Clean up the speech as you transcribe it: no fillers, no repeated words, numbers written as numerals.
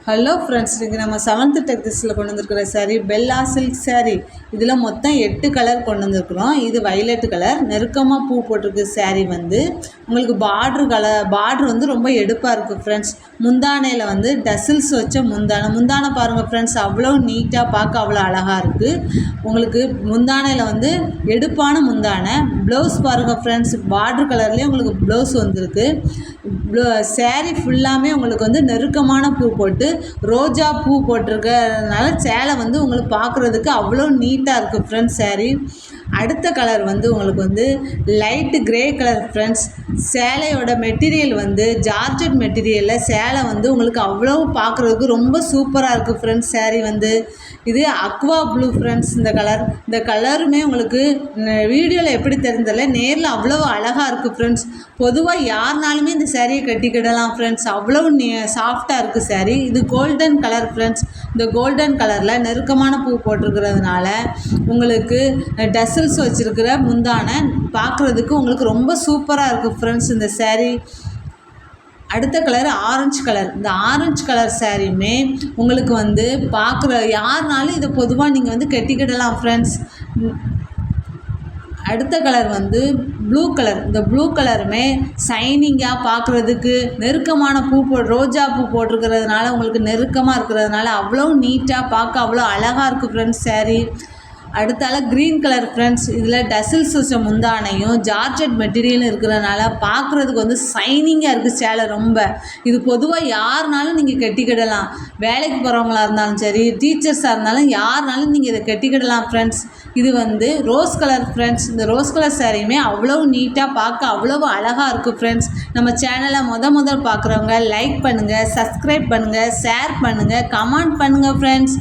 Hello friends, இன்றைக்கி நம்ம 7th டெக்ஸில் கொண்டு வந்திருக்கிற சாரீ பெல்லா சில்க் சாரீ. இதில் மொத்தம் 8 கலர் கொண்டு வந்திருக்கிறோம். இது வைலட் கலர், நெருக்கமாக பூ போட்டிருக்கு. சாரீ வந்து உங்களுக்கு பார்ட்ரு வந்து ரொம்ப எடுப்பாக இருக்குது ஃப்ரெண்ட்ஸ். முந்தானையில் வந்து டசில்ஸ் வச்ச முந்தானை பாருங்கள் ஃப்ரெண்ட்ஸ், அவ்வளோ நீட்டாக பார்க்க அவ்வளோ அழகாக இருக்குது. உங்களுக்கு முந்தானையில் வந்து எடுப்பான முந்தானை. ப்ளவுஸ் பாருங்கள் ஃப்ரெண்ட்ஸ், பார்ட்ரு கலர்லேயே உங்களுக்கு ப்ளவுஸ் வந்திருக்கு. சாரீ ஃபுல்லாமே உங்களுக்கு வந்து நெருக்கமான பூ போட்டு ரோஜா பூ போட்டிருக்கிறதுனால சேலை வந்து உங்களுக்கு பார்க்குறதுக்கு அவ்வளோ நீட்டாக இருக்குது ஃப்ரெண்ட்ஸ். சாரீ அடுத்த கலர் வந்து உங்களுக்கு வந்து லைட்டு கிரே கலர் ஃப்ரெண்ட்ஸ். சேலையோட மெட்டீரியல் வந்து ஜார்ஜெட் மெட்டீரியலில் சேலை வந்து உங்களுக்கு அவ்வளோ பார்க்குறதுக்கு ரொம்ப சூப்பராக இருக்குது ஃப்ரெண்ட்ஸ். சாரீ வந்து இது அக்வா ப்ளூ ஃப்ரெண்ட்ஸ். இந்த கலருமே உங்களுக்கு வீடியோவில் எப்படி தெரிஞ்சதில்ல, நேரில் அவ்வளோ அழகாக இருக்குது ஃப்ரெண்ட்ஸ். பொதுவாக யாருனாலுமே இந்த சாரியை கட்டிக்கிடலாம் ஃப்ரெண்ட்ஸ், அவ்வளோ சாஃப்டாக இருக்குது சாரீ. இது கோல்டன் கலர் ஃப்ரெண்ட்ஸ். இந்த கோல்டன் கலரில் நெருக்கமான பூ போட்டிருக்கிறதுனால உங்களுக்கு டசல்ஸ் வச்சுருக்கிற முந்தானை பார்க்குறதுக்கு உங்களுக்கு ரொம்ப சூப்பராக இருக்குது ஃப்ரெண்ட்ஸ் இந்த சாரீ. அடுத்த கலர் ஆரஞ்சு கலர். இந்த ஆரஞ்சு கலர் சாரியுமே உங்களுக்கு வந்து பார்க்குற யாருனாலும் இதை பொதுவாக நீங்கள் வந்து கட்டிக்கிடலாம் ஃப்ரெண்ட்ஸ். அடுத்த கலர் வந்து ப்ளூ கலர். இந்த ப்ளூ கலருமே ஷைனிங்காக பார்க்குறதுக்கு நெருக்கமான ரோஜா பூ போட்டிருக்கிறதுனால உங்களுக்கு நெருக்கமாக இருக்கிறதுனால அவ்வளோ நீட்டாக பார்க்க அவ்வளோ அழகாக இருக்குது ஃப்ரெண்ட்ஸ் சாரீ. அடுத்தால க்ரீன் கலர் ஃப்ரெண்ட்ஸ். இதில் டசில்ஸ் வச்ச முந்தானையும் ஜார்ஜெட் மெட்டீரியலும் இருக்கிறதுனால பார்க்குறதுக்கு வந்து ஷைனிங்காக இருக்குது சேலை ரொம்ப. இது பொதுவாக யாருனாலும் நீங்கள் கட்டிக்கிடலாம். வேலைக்கு போகிறவங்களா இருந்தாலும் சரி, டீச்சர்ஸாக இருந்தாலும் யாருனாலும் நீங்கள் இதை கட்டிக்கிடலாம் ஃப்ரெண்ட்ஸ். இது வந்து ரோஸ் கலர் ஃப்ரெண்ட்ஸ். இந்த ரோஸ் கலர் சாரியுமே அவ்வளோ நீட்டாக பார்க்க அவ்வளோ அழகாக இருக்குது ஃப்ரெண்ட்ஸ். நம்ம சேனலை முதல் பார்க்குறவங்க லைக் பண்ணுங்கள், சப்ஸ்கிரைப் பண்ணுங்கள், ஷேர் பண்ணுங்கள், கமெண்ட் பண்ணுங்கள் ஃப்ரெண்ட்ஸ்.